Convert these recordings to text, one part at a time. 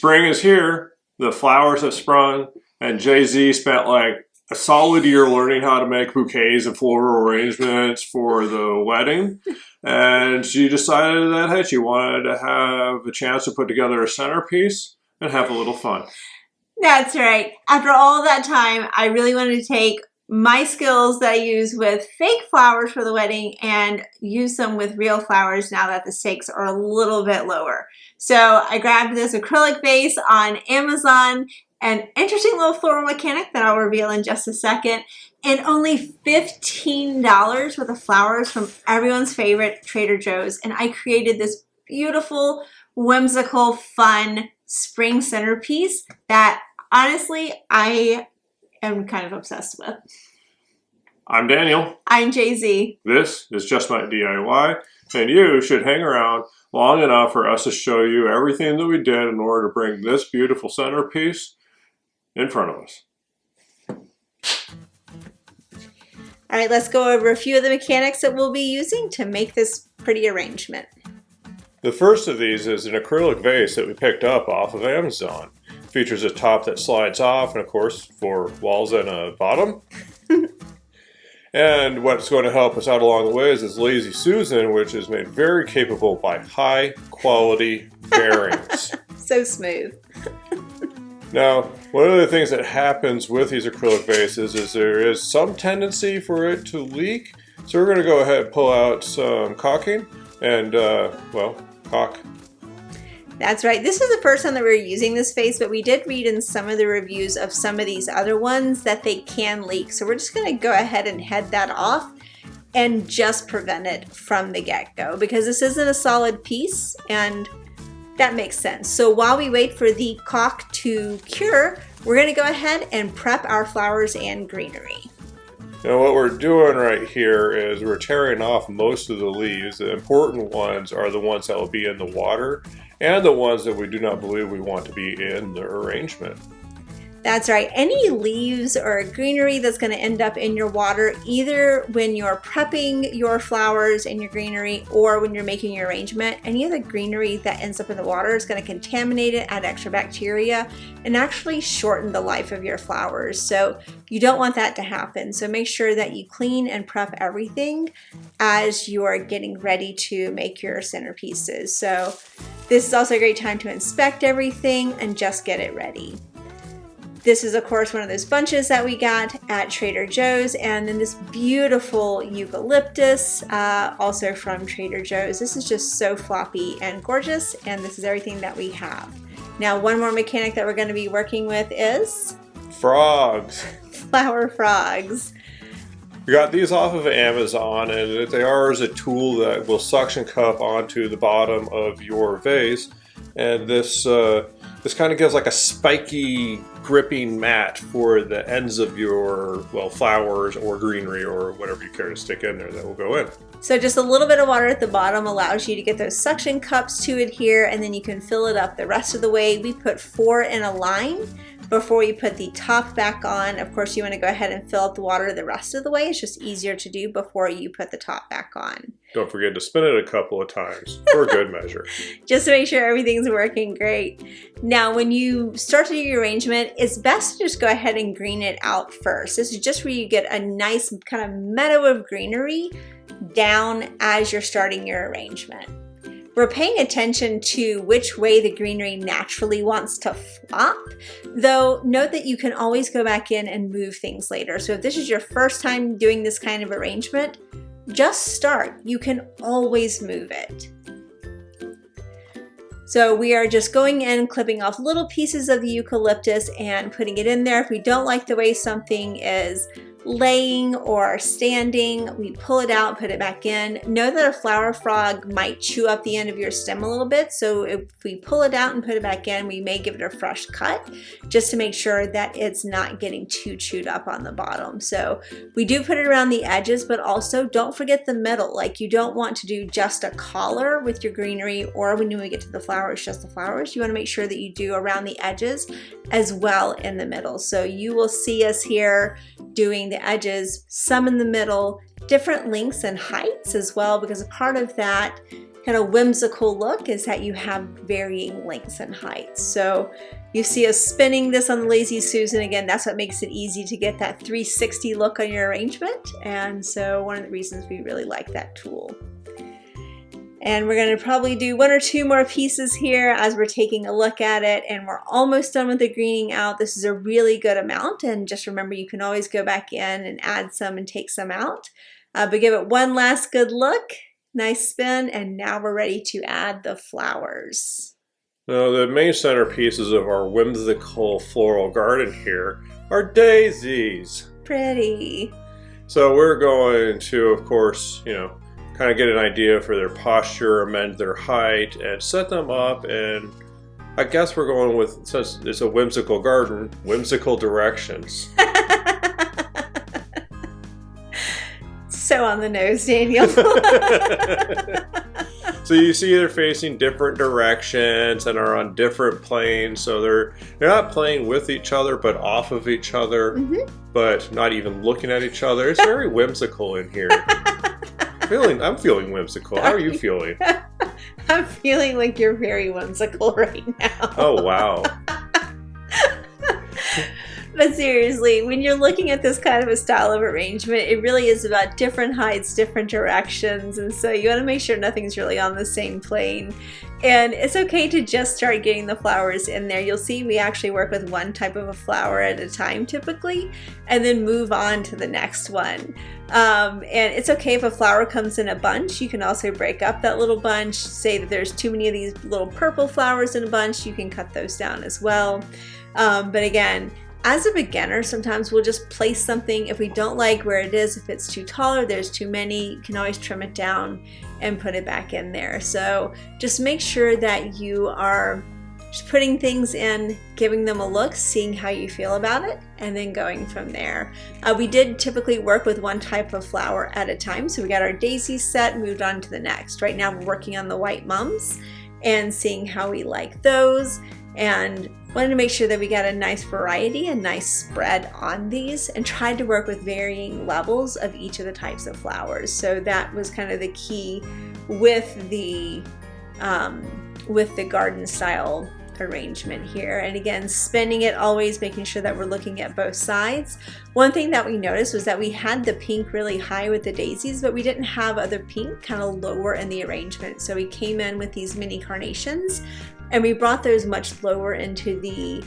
spring is here, the flowers have sprung, and Jay-Z spent like a solid year learning how to make bouquets and floral arrangements for the wedding. And she decided that, hey, she wanted to have a chance to put together a centerpiece and have a little fun. That's right. After all that time, I really wanted to take my skills that I use with fake flowers for the wedding and use them with real flowers now that the stakes are a little bit lower. So I grabbed this acrylic vase on Amazon, an interesting little floral mechanic that I'll reveal in just a second, and only $15 worth of flowers from everyone's favorite Trader Joe's. And I created this beautiful, whimsical, fun spring centerpiece that honestly I am kind of obsessed with. I'm Daniel. I'm Jay-Z. This is Just My DIY, and you should hang around long enough for us to show you everything that we did in order to bring this beautiful centerpiece in front of us. All right, let's go over a few of the mechanics that we'll be using to make this pretty arrangement. The first of these is an acrylic vase that we picked up off of Amazon. It features a top that slides off and, of course, 4 walls and a bottom. And what's going to help us out along the way is this Lazy Susan, which is made very capable by high quality bearings. So smooth. Now, one of the things that happens with these acrylic vases is there is some tendency for it to leak. So we're going to go ahead and pull out some caulking and, well, caulk. That's right. This is the first time that we're using this vase, but we did read in some of the reviews of some of these other ones that they can leak. So we're just going to go ahead and head that off and just prevent it from the get-go, because this isn't a solid piece and that makes sense. So while we wait for the caulk to cure, we're going to go ahead and prep our flowers and greenery. Now what we're doing right here is we're tearing off most of the leaves. The important ones are the ones that will be in the water and the ones that we do not believe we want to be in the arrangement. That's right. Any leaves or greenery that's going to end up in your water, either when you're prepping your flowers and your greenery or when you're making your arrangement, any of the greenery that ends up in the water is going to contaminate it, add extra bacteria, and actually shorten the life of your flowers. So you don't want that to happen. So make sure that you clean and prep everything as you are getting ready to make your centerpieces. So this is also a great time to inspect everything and just get it ready. This is, of course, one of those bunches that we got at Trader Joe's, and then this beautiful eucalyptus, also from Trader Joe's. This is just so floppy and gorgeous, and this is everything that we have. Now, one more mechanic that we're going to be working with is frogs. Flower frogs. We got these off of Amazon, and they are as a tool that will suction cup onto the bottom of your vase, and this kind of gives like a spiky gripping mat for the ends of your, well, flowers or greenery or whatever you care to stick in there that will go in. So just a little bit of water at the bottom allows you to get those suction cups to adhere, and then you can fill it up the rest of the way. We put 4 in a line before you put the top back on. Of course, you want to go ahead and fill up the water the rest of the way. It's just easier to do before you put the top back on. Don't forget to spin it a couple of times for good measure. Just to make sure everything's working great. Now, when you start to do your arrangement, it's best to just go ahead and green it out first. This is just where you get a nice kind of meadow of greenery down as you're starting your arrangement. We're paying attention to which way the greenery naturally wants to flop, though note that you can always go back in and move things later. So if this is your first time doing this kind of arrangement, just start. You can always move it. So we are just going in, clipping off little pieces of the eucalyptus and putting it in there. If we don't like the way something is laying or standing, we pull it out, put it back in. Know that a flower frog might chew up the end of your stem a little bit, so if we pull it out and put it back in, we may give it a fresh cut just to make sure that it's not getting too chewed up on the bottom. So we do put it around the edges, but also don't forget the middle. Like, you don't want to do just a collar with your greenery, or when we get to the flowers, just the flowers. You want to make sure that you do around the edges as well in the middle. So you will see us here doing the edges, some in the middle, different lengths and heights as well, because a part of that kind of whimsical look is that you have varying lengths and heights. So you see us spinning this on the Lazy Susan. Again, that's what makes it easy to get that 360 look on your arrangement. And so one of the reasons we really like that tool. And we're going to probably do 1 or 2 more pieces here as we're taking a look at it, and we're almost done with the greening out. This is a really good amount, and just remember you can always go back in and add some and take some out. But give it one last good look, nice spin, and now we're ready to add the flowers. Now the main centerpieces of our whimsical floral garden here are daisies. Pretty. So we're going to, of course, kind of get an idea for their posture, amend their height, and set them up. And I guess we're going with, since it's a whimsical garden, whimsical directions. So on the nose, Daniel. So you see they're facing different directions and are on different planes. So they're not playing with each other, but off of each other, but not even looking at each other. It's very whimsical in here. I'm feeling whimsical. How are you feeling? I'm feeling like you're very whimsical right now. Oh, wow. But seriously, when you're looking at this kind of a style of arrangement, it really is about different heights, different directions, and so you want to make sure nothing's really on the same plane. And it's okay to just start getting the flowers in there. You'll see we actually work with one type of a flower at a time typically, and then move on to the next one. And it's okay if a flower comes in a bunch. You can also break up that little bunch. Say that there's too many of these little purple flowers in a bunch, you can cut those down as well. But again, as a beginner, sometimes we'll just place something if we don't like where it is. If it's too tall or there's too many, you can always trim it down and put it back in there. So just make sure that you are just putting things in, giving them a look, seeing how you feel about it, and then going from there. We did typically work with one type of flower at a time. So we got our daisies set, moved on to the next. Right now we're working on the white mums and seeing how we like those, and wanted to make sure that we got a nice variety, a nice spread on these, and tried to work with varying levels of each of the types of flowers. So that was kind of the key with the garden style arrangement here. And again, spinning it, always making sure that we're looking at both sides. One thing that we noticed was that we had the pink really high with the daisies, but we didn't have other pink kind of lower in the arrangement. So we came in with these mini carnations, and we brought those much lower into the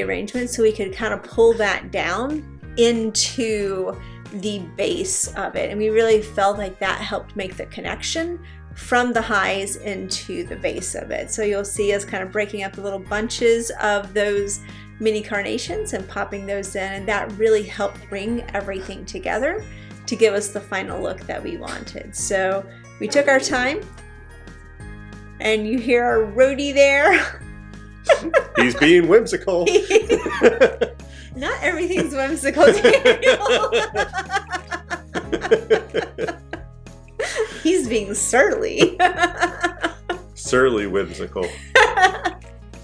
arrangement, so we could kind of pull that down into the base of it. And we really felt like that helped make the connection from the highs into the base of it. So you'll see us kind of breaking up the little bunches of those mini carnations and popping those in, and that really helped bring everything together to give us the final look that we wanted. So we took our time, and you hear our roadie there. He's being whimsical. Not everything's whimsical, Daniel. He's being surly. Surly whimsical.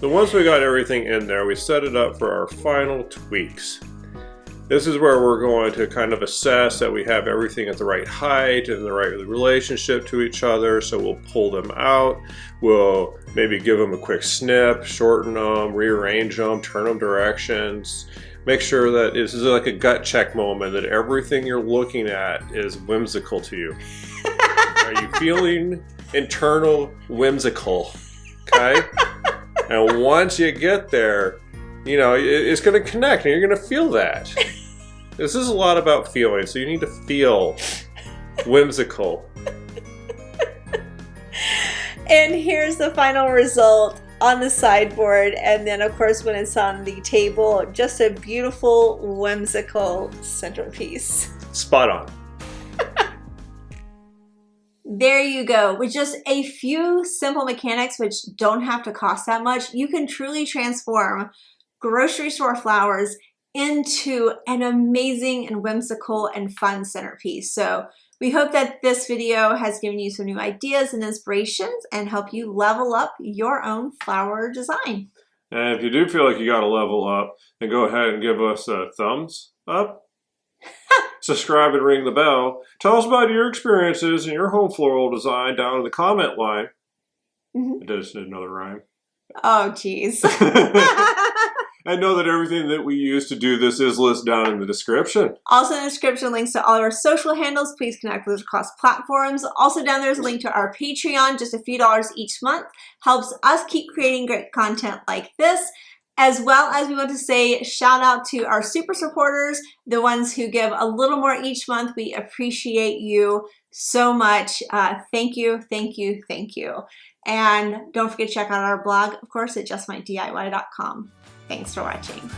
So once we got everything in there, we set it up for our final tweaks. This is where we're going to kind of assess that we have everything at the right height and the right relationship to each other. So we'll pull them out. We'll maybe give them a quick snip, shorten them, rearrange them, turn them directions. Make sure that this is like a gut check moment, that everything you're looking at is whimsical to you. Are you feeling internal whimsical? Okay? And once you get there, it's going to connect and you're going to feel that. This is a lot about feeling, so you need to feel whimsical. And here's the final result on the sideboard, and then of course when it's on the table, just a beautiful whimsical centerpiece. Spot on. There you go. With just a few simple mechanics which don't have to cost that much, you can truly transform grocery store flowers into an amazing and whimsical and fun centerpiece. So we hope that this video has given you some new ideas and inspirations and help you level up your own flower design. And if you do feel like you got to level up, then go ahead and give us a thumbs up. subscribe and ring the bell. Tell us about your experiences in your home floral design down in the comment line. I just did another rhyme. Oh, geez. And know that everything that we use to do this is listed down in the description. Also in the description, links to all of our social handles. Please connect with us across platforms. Also down there is a link to our Patreon, just a few dollars each month. Helps us keep creating great content like this. As well as we want to say shout out to our super supporters, the ones who give a little more each month. We appreciate you so much. Thank you, thank you, thank you. And don't forget to check out our blog, of course, at justmydiy.com. Thanks for watching.